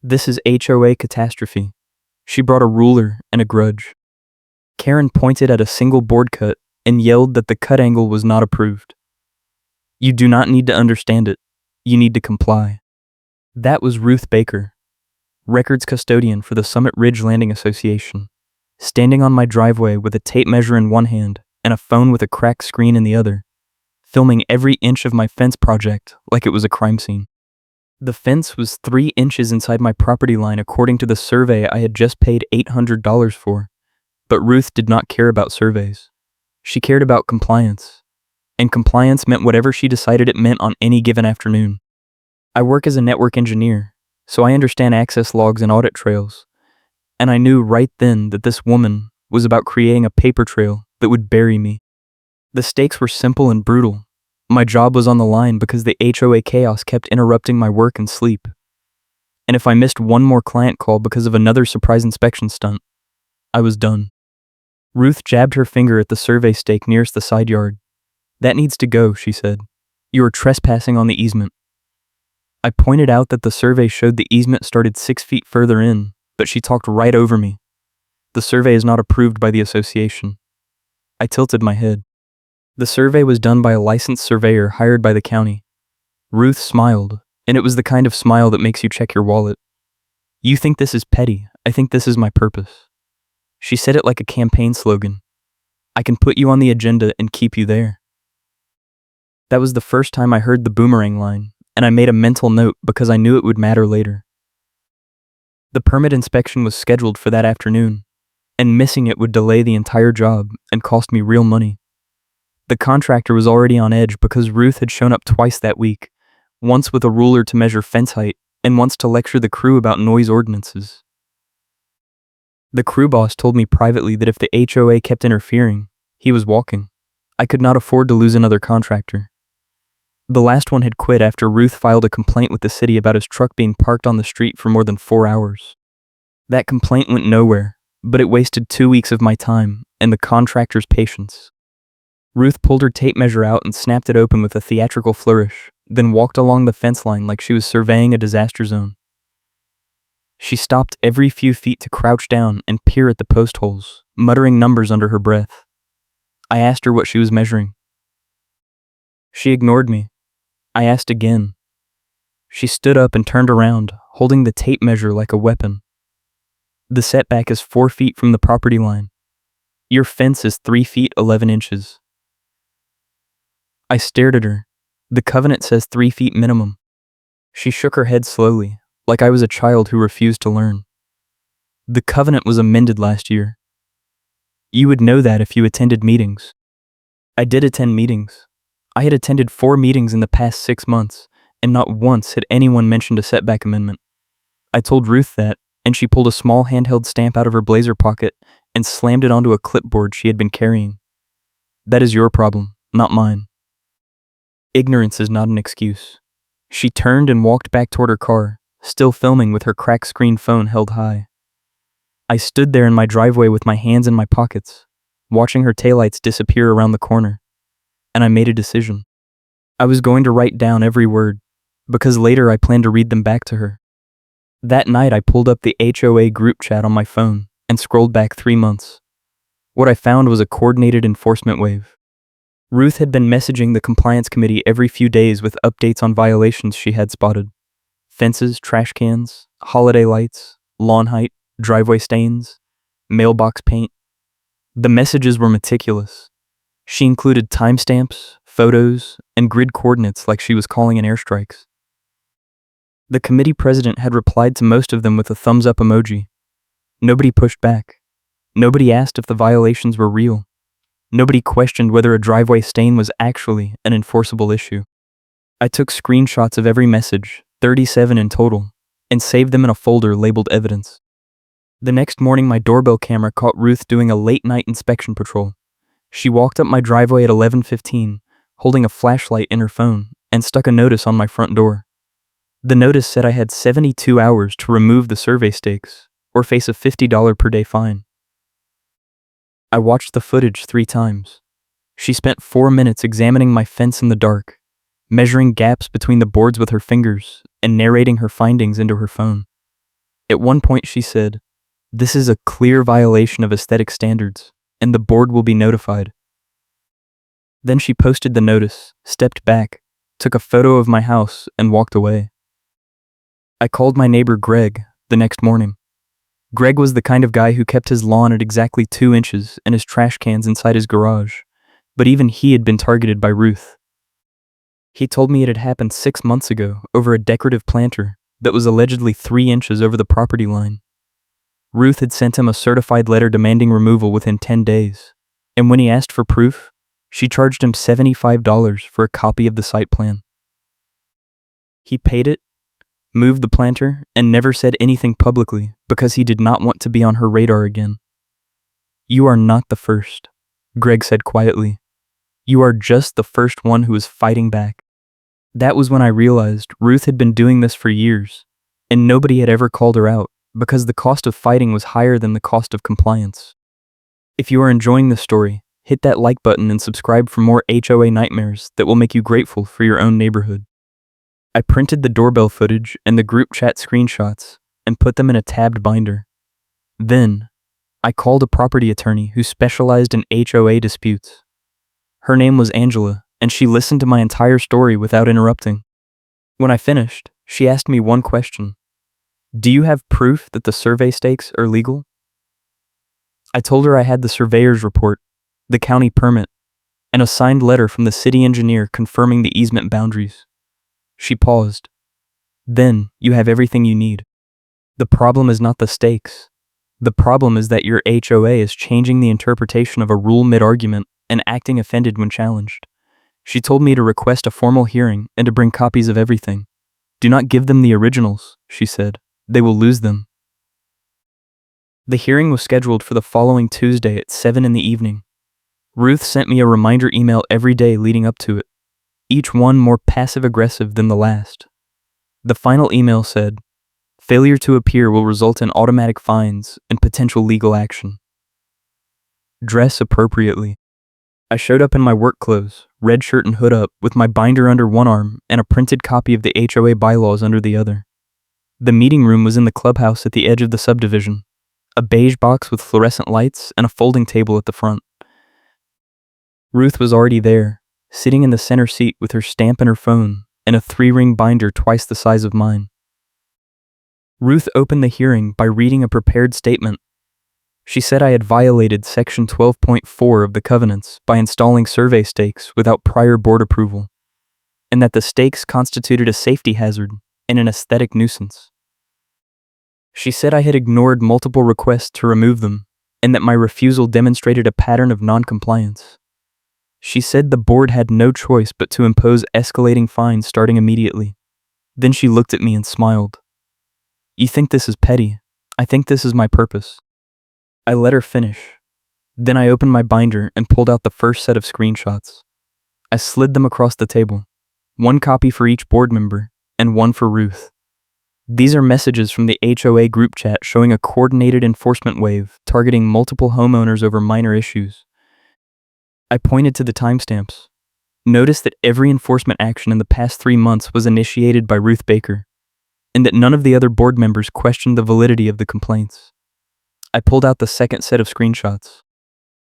This is HOA catastrophe. She brought a ruler and a grudge. Karen pointed at a single board cut and yelled that the cut angle was not approved. You do not need to understand it. You need to comply. That was Ruth Baker, records custodian for the Summit Ridge Landing Association, standing on my driveway with a tape measure in one hand and a phone with a cracked screen in the other, filming every inch of my fence project like it was a crime scene. The fence was 3 inches inside my property line according to the survey I had just paid $800 for, but Ruth did not care about surveys. She cared about compliance, and compliance meant whatever she decided it meant on any given afternoon. I work as a network engineer, so I understand access logs and audit trails, and I knew right then that this woman was about creating a paper trail that would bury me. The stakes were simple and brutal. My job was on the line because the HOA chaos kept interrupting my work and sleep. And if I missed one more client call because of another surprise inspection stunt, I was done. Ruth jabbed her finger at the survey stake nearest the side yard. That needs to go, she said. You are trespassing on the easement. I pointed out that the survey showed the easement started 6 feet further in, but she talked right over me. The survey is not approved by the association. I tilted my head. The survey was done by a licensed surveyor hired by the county. Ruth smiled, and it was the kind of smile that makes you check your wallet. You think this is petty. I think this is my purpose. She said it like a campaign slogan. I can put you on the agenda and keep you there. That was the first time I heard the boomerang line, and I made a mental note because I knew it would matter later. The permit inspection was scheduled for that afternoon, and missing it would delay the entire job and cost me real money. The contractor was already on edge because Ruth had shown up twice that week, once with a ruler to measure fence height and once to lecture the crew about noise ordinances. The crew boss told me privately that if the HOA kept interfering, he was walking. I could not afford to lose another contractor. The last one had quit after Ruth filed a complaint with the city about his truck being parked on the street for more than 4 hours. That complaint went nowhere, but it wasted 2 weeks of my time and the contractor's patience. Ruth pulled her tape measure out and snapped it open with a theatrical flourish, then walked along the fence line like she was surveying a disaster zone. She stopped every few feet to crouch down and peer at the post holes, muttering numbers under her breath. I asked her what she was measuring. She ignored me. I asked again. She stood up and turned around, holding the tape measure like a weapon. The setback is 4 feet from the property line. Your fence is 3 feet 11 inches. I stared at her. The covenant says 3 feet minimum. She shook her head slowly, like I was a child who refused to learn. The covenant was amended last year. You would know that if you attended meetings. I did attend meetings. I had attended 4 meetings in the past 6 months, and not once had anyone mentioned a setback amendment. I told Ruth that, and she pulled a small handheld stamp out of her blazer pocket and slammed it onto a clipboard she had been carrying. That is your problem, not mine. Ignorance is not an excuse. She turned and walked back toward her car, still filming with her cracked screen phone held high. I stood there in my driveway with my hands in my pockets, watching her taillights disappear around the corner, and I made a decision. I was going to write down every word, because later I planned to read them back to her. That night I pulled up the HOA group chat on my phone and scrolled back 3 months. What I found was a coordinated enforcement wave. Ruth had been messaging the compliance committee every few days with updates on violations she had spotted. Fences, trash cans, holiday lights, lawn height, driveway stains, mailbox paint. The messages were meticulous. She included timestamps, photos, and grid coordinates like she was calling in airstrikes. The committee president had replied to most of them with a thumbs up emoji. Nobody pushed back. Nobody asked if the violations were real. Nobody questioned whether a driveway stain was actually an enforceable issue. I took screenshots of every message, 37 in total, and saved them in a folder labeled evidence. The next morning my doorbell camera caught Ruth doing a late-night inspection patrol. She walked up my driveway at 11:15, holding a flashlight in her phone, and stuck a notice on my front door. The notice said I had 72 hours to remove the survey stakes, or face a $50 per day fine. I watched the footage 3 times. She spent 4 minutes examining my fence in the dark, measuring gaps between the boards with her fingers, and narrating her findings into her phone. At one point she said, "This is a clear violation of aesthetic standards, and the board will be notified." Then she posted the notice, stepped back, took a photo of my house, and walked away. I called my neighbor Greg the next morning. Greg was the kind of guy who kept his lawn at exactly 2 inches and his trash cans inside his garage, but even he had been targeted by Ruth. He told me it had happened 6 months ago over a decorative planter that was allegedly 3 inches over the property line. Ruth had sent him a certified letter demanding removal within 10 days, and when he asked for proof, she charged him $75 for a copy of the site plan. He paid it, moved the planter, and never said anything publicly because he did not want to be on her radar again. "You are not the first," Greg said quietly. "You are just the first one who is fighting back." That was when I realized Ruth had been doing this for years, and nobody had ever called her out because the cost of fighting was higher than the cost of compliance. If you are enjoying this story, hit that like button and subscribe for more HOA nightmares that will make you grateful for your own neighborhood. I printed the doorbell footage and the group chat screenshots and put them in a tabbed binder. Then, I called a property attorney who specialized in HOA disputes. Her name was Angela, and she listened to my entire story without interrupting. When I finished, she asked me one question. "Do you have proof that the survey stakes are legal?" I told her I had the surveyor's report, the county permit, and a signed letter from the city engineer confirming the easement boundaries. She paused. "Then, you have everything you need. The problem is not the stakes. The problem is that your HOA is changing the interpretation of a rule mid-argument and acting offended when challenged." She told me to request a formal hearing and to bring copies of everything. "Do not give them the originals," she said. "They will lose them." The hearing was scheduled for the following Tuesday at 7 in the evening. Ruth sent me a reminder email every day leading up to it, each one more passive-aggressive than the last. The final email said, "Failure to appear will result in automatic fines and potential legal action. Dress appropriately." I showed up in my work clothes, red shirt and hood up, with my binder under one arm and a printed copy of the HOA bylaws under the other. The meeting room was in the clubhouse at the edge of the subdivision, a beige box with fluorescent lights and a folding table at the front. Ruth was already there, sitting in the center seat with her stamp and her phone, and a 3-ring binder twice the size of mine. Ruth opened the hearing by reading a prepared statement. She said I had violated Section 12.4 of the covenants by installing survey stakes without prior board approval, and that the stakes constituted a safety hazard and an aesthetic nuisance. She said I had ignored multiple requests to remove them, and that my refusal demonstrated a pattern of non-compliance. She said the board had no choice but to impose escalating fines starting immediately. Then she looked at me and smiled. "You think this is petty? I think this is my purpose." I let her finish. Then I opened my binder and pulled out the first set of screenshots. I slid them across the table, one copy for each board member and one for Ruth. These are messages from the HOA group chat showing a coordinated enforcement wave targeting multiple homeowners over minor issues. I pointed to the timestamps. Notice that every enforcement action in the past 3 months was initiated by Ruth Baker, and that none of the other board members questioned the validity of the complaints. I pulled out the second set of screenshots.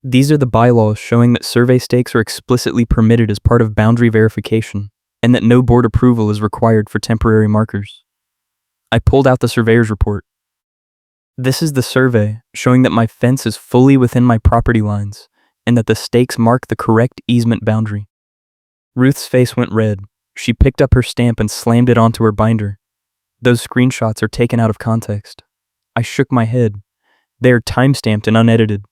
These are the bylaws showing that survey stakes are explicitly permitted as part of boundary verification, and that no board approval is required for temporary markers. I pulled out the surveyor's report. This is the survey showing that my fence is fully within my property lines, and that the stakes mark the correct easement boundary. Ruth's face went red. She picked up her stamp and slammed it onto her binder. "Those screenshots are taken out of context." I shook my head. "They are timestamped and unedited.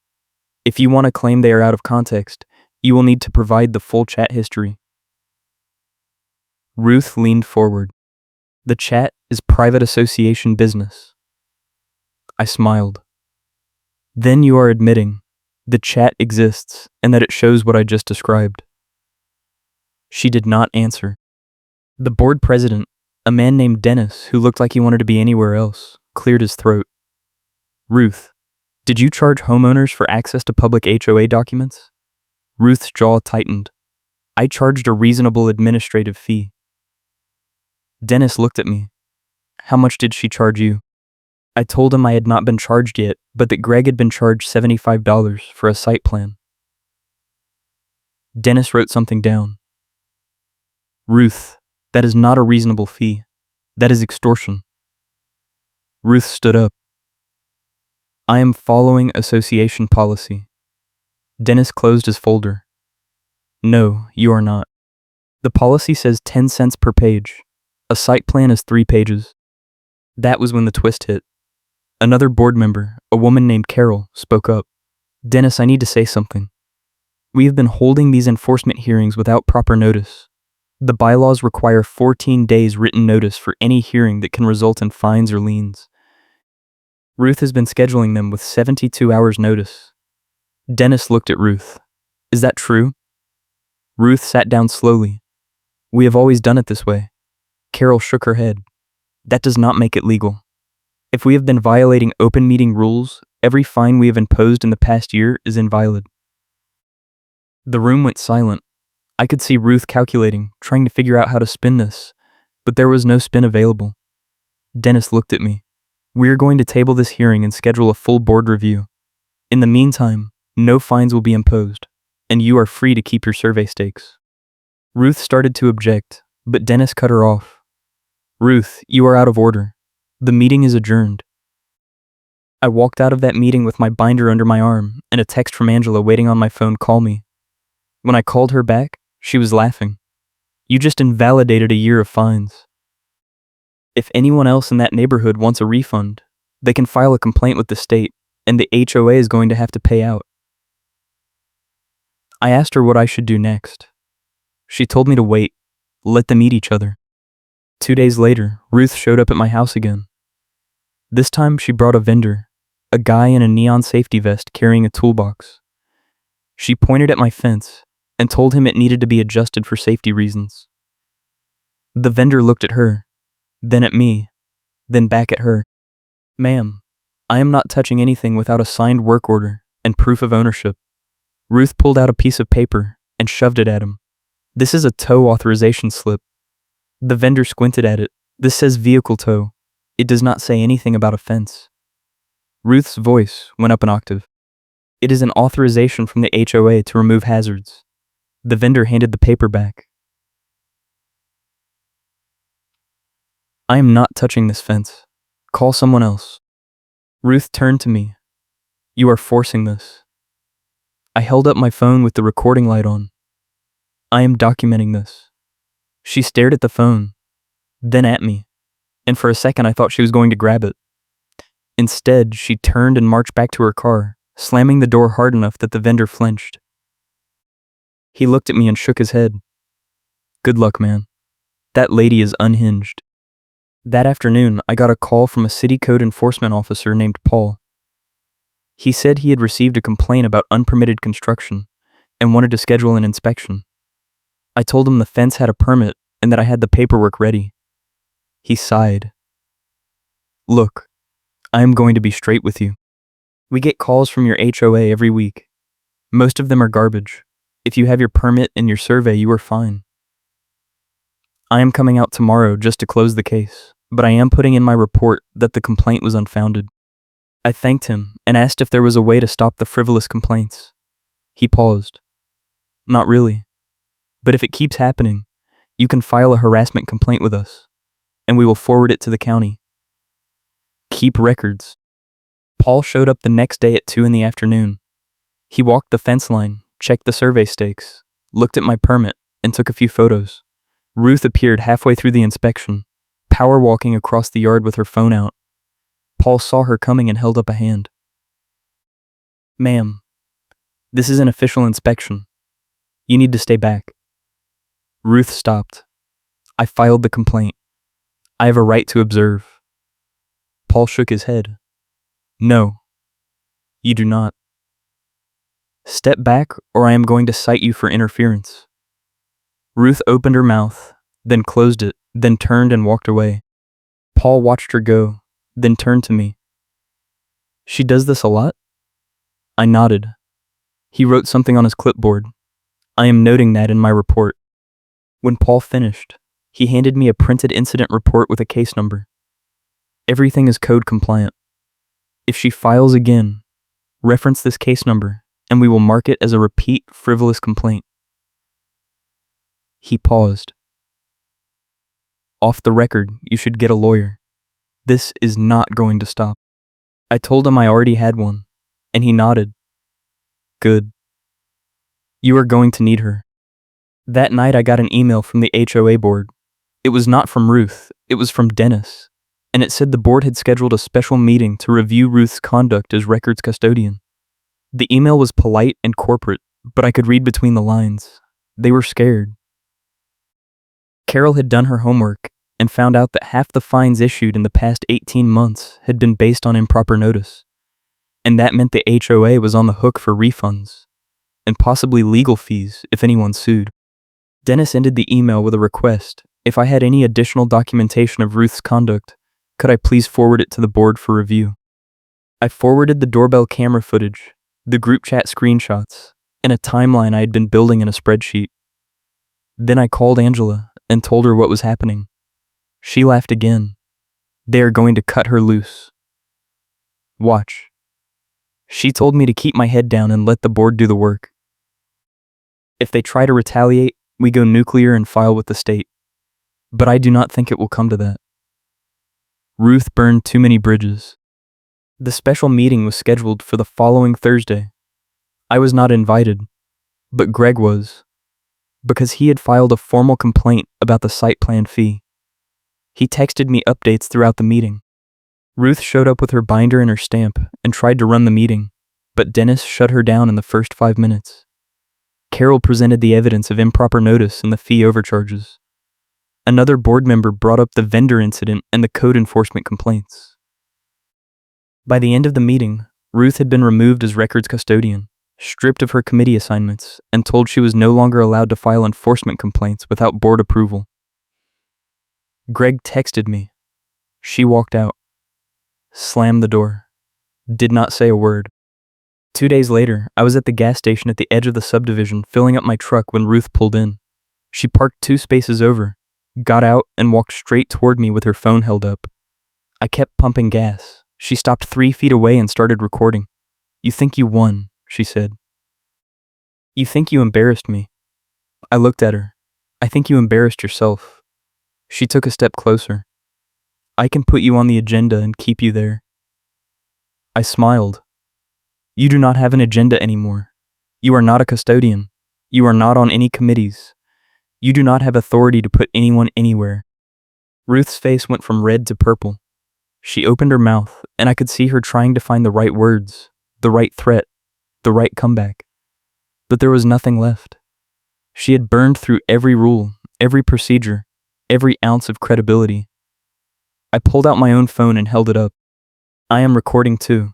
If you want to claim they are out of context, you will need to provide the full chat history." Ruth leaned forward. "The chat is private association business." I smiled. "Then you are admitting the chat exists and that it shows what I just described." She did not answer. The board president, a man named Dennis who looked like he wanted to be anywhere else, cleared his throat. "Ruth, did you charge homeowners for access to public HOA documents?" Ruth's jaw tightened. "I charged a reasonable administrative fee." Dennis looked at me. "How much did she charge you?" I told him I had not been charged yet, but that Greg had been charged $75 for a site plan. Dennis wrote something down. Ruth, that is not a reasonable fee. That is extortion. Ruth stood up. I am following association policy. Dennis closed his folder. No, you are not. The policy says 10 cents per page. A site plan is 3 pages. That was when the twist hit. Another board member, a woman named Carol, spoke up. Dennis, I need to say something. We have been holding these enforcement hearings without proper notice. The bylaws require 14 days written notice for any hearing that can result in fines or liens. Ruth has been scheduling them with 72 hours notice. Dennis looked at Ruth. Is that true? Ruth sat down slowly. We have always done it this way. Carol shook her head. That does not make it legal. If we have been violating open meeting rules, every fine we have imposed in the past year is invalid. The room went silent. I could see Ruth calculating, trying to figure out how to spin this, but there was no spin available. Dennis looked at me. We are going to table this hearing and schedule a full board review. In the meantime, no fines will be imposed, and you are free to keep your survey stakes. Ruth started to object, but Dennis cut her off. Ruth, you are out of order. The meeting is adjourned. I walked out of that meeting with my binder under my arm and a text from Angela waiting on my phone. Call me. When I called her back, she was laughing. You just invalidated a year of fines. If anyone else in that neighborhood wants a refund, they can file a complaint with the state, and the HOA is going to have to pay out. I asked her what I should do next. She told me to wait, let them eat each other. 2 days later, Ruth showed up at my house again. This time she brought a vendor, a guy in a neon safety vest carrying a toolbox. She pointed at my fence and told him it needed to be adjusted for safety reasons. The vendor looked at her, then at me, then back at her. Ma'am, I am not touching anything without a signed work order and proof of ownership. Ruth pulled out a piece of paper and shoved it at him. This is a tow authorization slip. The vendor squinted at it. This says vehicle tow. It does not say anything about a fence. Ruth's voice went up an octave. It is an authorization from the HOA to remove hazards. The vendor handed the paper back. I am not touching this fence. Call someone else. Ruth turned to me. You are forcing this. I held up my phone with the recording light on. I am documenting this. She stared at the phone, then at me, and for a second I thought she was going to grab it. Instead, she turned and marched back to her car, slamming the door hard enough that the vendor flinched. He looked at me and shook his head. Good luck, man. That lady is unhinged. That afternoon, I got a call from a city code enforcement officer named Paul. He said he had received a complaint about unpermitted construction and wanted to schedule an inspection. I told him the fence had a permit and that I had the paperwork ready. He sighed. Look, I am going to be straight with you. We get calls from your HOA every week. Most of them are garbage. If you have your permit and your survey, you are fine. I am coming out tomorrow just to close the case, but I am putting in my report that the complaint was unfounded. I thanked him and asked if there was a way to stop the frivolous complaints. He paused. Not really. But if it keeps happening, you can file a harassment complaint with us, and we will forward it to the county. Keep records. Paul showed up the next day at 2 in the afternoon. He walked the fence line, checked the survey stakes, looked at my permit, and took a few photos. Ruth appeared halfway through the inspection, power walking across the yard with her phone out. Paul saw her coming and held up a hand. Ma'am, this is an official inspection. You need to stay back. Ruth stopped. I filed the complaint. I have a right to observe. Paul shook his head. No, you do not. Step back or I am going to cite you for interference. Ruth opened her mouth, then closed it, then turned and walked away. Paul watched her go, then turned to me. She does this a lot? I nodded. He wrote something on his clipboard. I am noting that in my report. When Paul finished, he handed me a printed incident report with a case number. Everything is code compliant. If she files again, reference this case number, and we will mark it as a repeat frivolous complaint." He paused. "Off the record, you should get a lawyer. This is not going to stop." I told him I already had one, and he nodded. "Good. You are going to need her." That night I got an email from the HOA board. It was not from Ruth, it was from Dennis, and it said the board had scheduled a special meeting to review Ruth's conduct as records custodian. The email was polite and corporate, but I could read between the lines. They were scared. Carol had done her homework and found out that half the fines issued in the past 18 months had been based on improper notice, and that meant the HOA was on the hook for refunds, and possibly legal fees if anyone sued. Dennis ended the email with a request. If I had any additional documentation of Ruth's conduct, could I please forward it to the board for review? I forwarded the doorbell camera footage, the group chat screenshots, and a timeline I had been building in a spreadsheet. Then I called Angela and told her what was happening. She laughed again. "They are going to cut her loose. Watch." She told me to keep my head down and let the board do the work. If they try to retaliate, we go nuclear and file with the state. But I do not think it will come to that. Ruth burned too many bridges. The special meeting was scheduled for the following Thursday. I was not invited, but Greg was, because he had filed a formal complaint about the site plan fee. He texted me updates throughout the meeting. Ruth showed up with her binder and her stamp and tried to run the meeting, but Dennis shut her down in the first 5 minutes. Carol presented the evidence of improper notice and the fee overcharges. Another board member brought up the vendor incident and the code enforcement complaints. By the end of the meeting, Ruth had been removed as records custodian, stripped of her committee assignments, and told she was no longer allowed to file enforcement complaints without board approval. Greg texted me. She walked out, slammed the door, did not say a word. 2 days later, I was at the gas station at the edge of the subdivision filling up my truck when Ruth pulled in. She parked 2 spaces over, got out, and walked straight toward me with her phone held up. I kept pumping gas. She stopped 3 feet away and started recording. "You think you won," she said. "You think you embarrassed me." I looked at her. "I think you embarrassed yourself." She took a step closer. "I can put you on the agenda and keep you there." I smiled. "You do not have an agenda anymore. You are not a custodian. You are not on any committees. You do not have authority to put anyone anywhere." Ruth's face went from red to purple. She opened her mouth, and I could see her trying to find the right words, the right threat, the right comeback. But there was nothing left. She had burned through every rule, every procedure, every ounce of credibility. I pulled out my own phone and held it up. "I am recording too.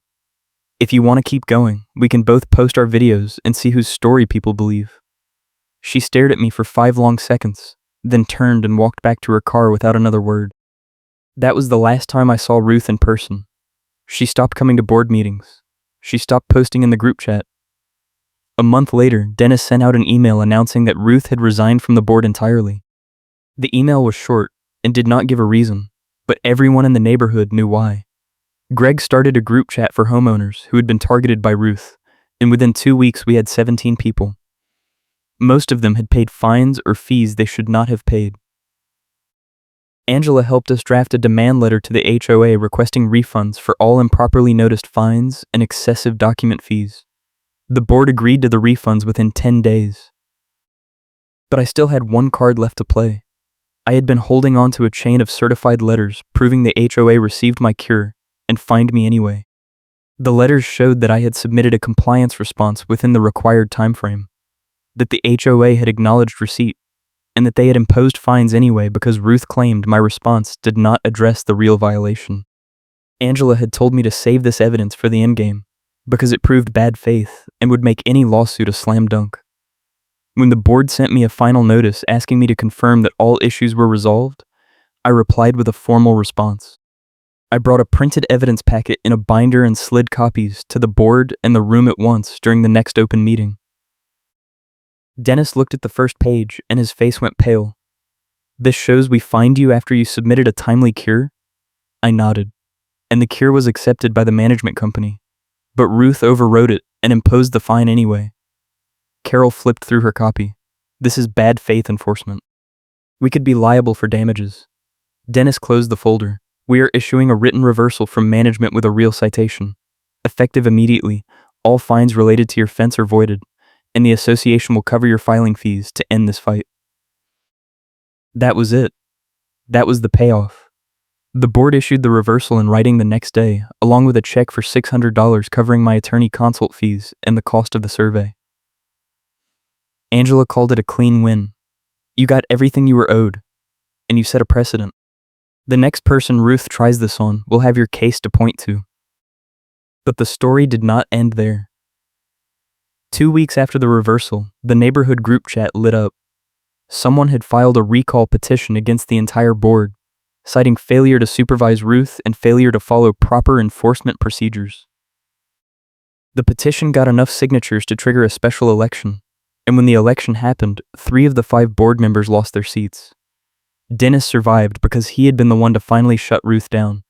If you want to keep going, we can both post our videos and see whose story people believe." She stared at me for 5 long seconds, then turned and walked back to her car without another word. That was the last time I saw Ruth in person. She stopped coming to board meetings. She stopped posting in the group chat. A month later, Dennis sent out an email announcing that Ruth had resigned from the board entirely. The email was short and did not give a reason, but everyone in the neighborhood knew why. Greg started a group chat for homeowners who had been targeted by Ruth, and within 2 weeks we had 17 people. Most of them had paid fines or fees they should not have paid. Angela helped us draft a demand letter to the HOA requesting refunds for all improperly noticed fines and excessive document fees. The board agreed to the refunds within 10 days. But I still had one card left to play. I had been holding on to a chain of certified letters proving the HOA received my cure and fined me anyway. The letters showed that I had submitted a compliance response within the required timeframe, that the HOA had acknowledged receipt, and that they had imposed fines anyway because Ruth claimed my response did not address the real violation. Angela had told me to save this evidence for the endgame, because it proved bad faith and would make any lawsuit a slam dunk. When the board sent me a final notice asking me to confirm that all issues were resolved, I replied with a formal response. I brought a printed evidence packet in a binder and slid copies to the board and the room at once during the next open meeting. Dennis looked at the first page and his face went pale. "This shows we fined you after you submitted a timely cure?" I nodded. and the cure was accepted by the management company. But Ruth overrode it and imposed the fine anyway. Carol flipped through her copy. This is bad faith enforcement. We could be liable for damages. Dennis closed the folder. We are issuing a written reversal from management with a real citation. Effective immediately, all fines related to your fence are voided, and the association will cover your filing fees to end this fight. That was it. That was the payoff. The board issued the reversal in writing the next day, along with a check for $600 covering my attorney consult fees and the cost of the survey. Angela called it a clean win. You got everything you were owed, and you set a precedent. The next person Ruth tries this on will have your case to point to. But the story did not end there. 2 weeks after the reversal, the neighborhood group chat lit up. Someone had filed a recall petition against the entire board, citing failure to supervise Ruth and failure to follow proper enforcement procedures. The petition got enough signatures to trigger a special election, and when the election happened, 3 of the 5 board members lost their seats. Dennis survived because he had been the one to finally shut Ruth down.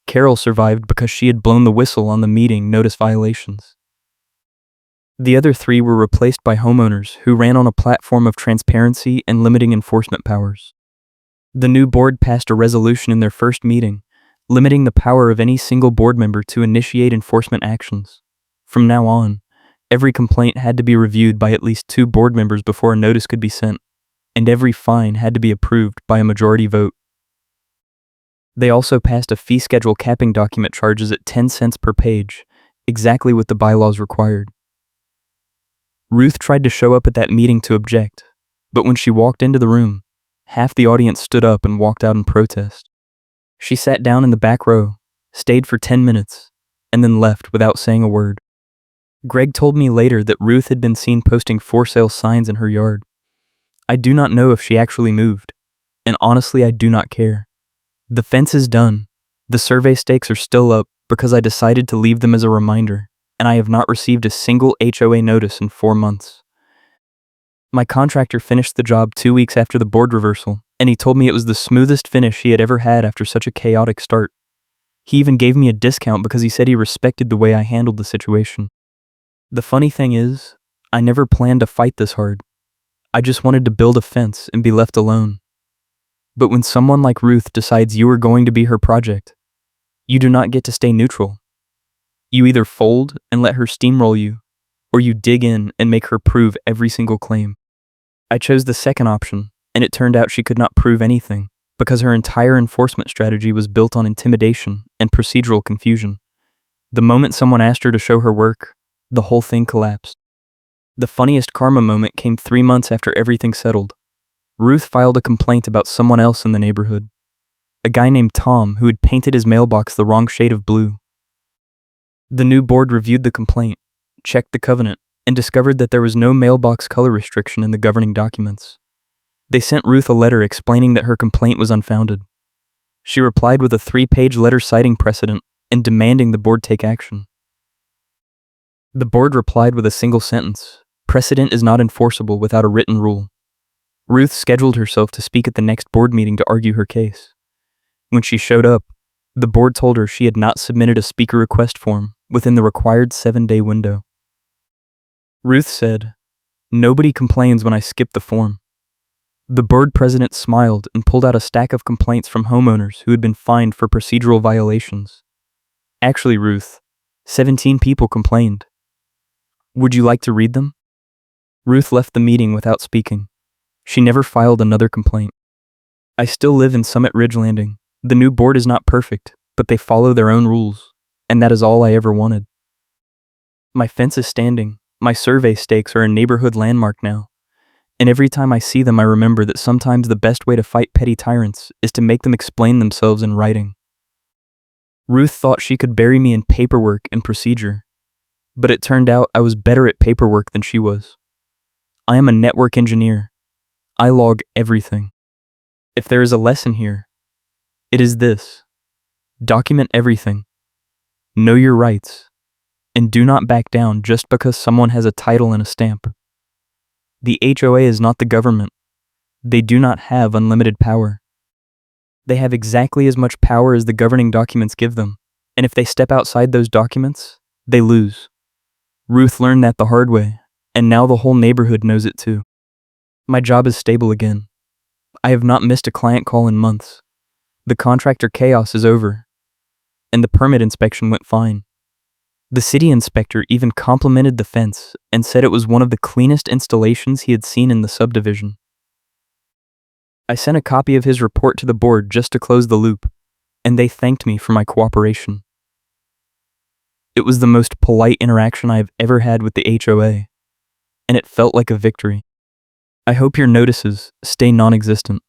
Carol survived because she had blown the whistle on the meeting notice violations. The other 3 were replaced by homeowners who ran on a platform of transparency and limiting enforcement powers. The new board passed a resolution in their first meeting, limiting the power of any single board member to initiate enforcement actions. From now on, every complaint had to be reviewed by at least 2 board members before a notice could be sent, and every fine had to be approved by a majority vote. They also passed a fee schedule capping document charges at 10 cents per page, exactly what the bylaws required. Ruth tried to show up at that meeting to object, but when she walked into the room, half the audience stood up and walked out in protest. She sat down in the back row, stayed for 10 minutes, and then left without saying a word. Greg told me later that Ruth had been seen posting for sale signs in her yard. I do not know if she actually moved, and honestly I do not care. The fence is done. The survey stakes are still up because I decided to leave them as a reminder, and I have not received a single HOA notice in 4 months. My contractor finished the job 2 weeks after the board reversal, and he told me it was the smoothest finish he had ever had after such a chaotic start. He even gave me a discount because he said he respected the way I handled the situation. The funny thing is, I never planned to fight this hard. I just wanted to build a fence and be left alone. But when someone like Ruth decides you are going to be her project, you do not get to stay neutral. You either fold and let her steamroll you, or you dig in and make her prove every single claim. I chose the second option, and it turned out she could not prove anything, because her entire enforcement strategy was built on intimidation and procedural confusion. The moment someone asked her to show her work, the whole thing collapsed. The funniest karma moment came 3 months after everything settled. Ruth filed a complaint about someone else in the neighborhood, a guy named Tom who had painted his mailbox the wrong shade of blue. The new board reviewed the complaint, checked the covenant, and discovered that there was no mailbox color restriction in the governing documents. They sent Ruth a letter explaining that her complaint was unfounded. She replied with a 3-page letter citing precedent and demanding the board take action. The board replied with a single sentence: "Precedent is not enforceable without a written rule." Ruth scheduled herself to speak at the next board meeting to argue her case. When she showed up, the board told her she had not submitted a speaker request form within the required 7-day window. Ruth said, "Nobody complains when I skip the form." The board president smiled and pulled out a stack of complaints from homeowners who had been fined for procedural violations. "Actually, Ruth, 17 people complained. Would you like to read them?" Ruth left the meeting without speaking. She never filed another complaint. I still live in Summit Ridge Landing. The new board is not perfect, but they follow their own rules, and that is all I ever wanted. My fence is standing. My survey stakes are a neighborhood landmark now. And every time I see them, I remember that sometimes the best way to fight petty tyrants is to make them explain themselves in writing. Ruth thought she could bury me in paperwork and procedure, but it turned out I was better at paperwork than she was. I am a network engineer. I log everything. If there is a lesson here, it is this: document everything. Know your rights. And do not back down just because someone has a title and a stamp. The HOA is not the government. They do not have unlimited power. They have exactly as much power as the governing documents give them, And if they step outside those documents, they lose. Ruth learned that the hard way, and now the whole neighborhood knows it too. My job is stable again. I have not missed a client call in months. The contractor chaos is over, and the permit inspection went fine. The city inspector even complimented the fence and said it was one of the cleanest installations he had seen in the subdivision. I sent a copy of his report to the board just to close the loop, and they thanked me for my cooperation. It was the most polite interaction I have ever had with the HOA, and it felt like a victory. I hope your notices stay non-existent.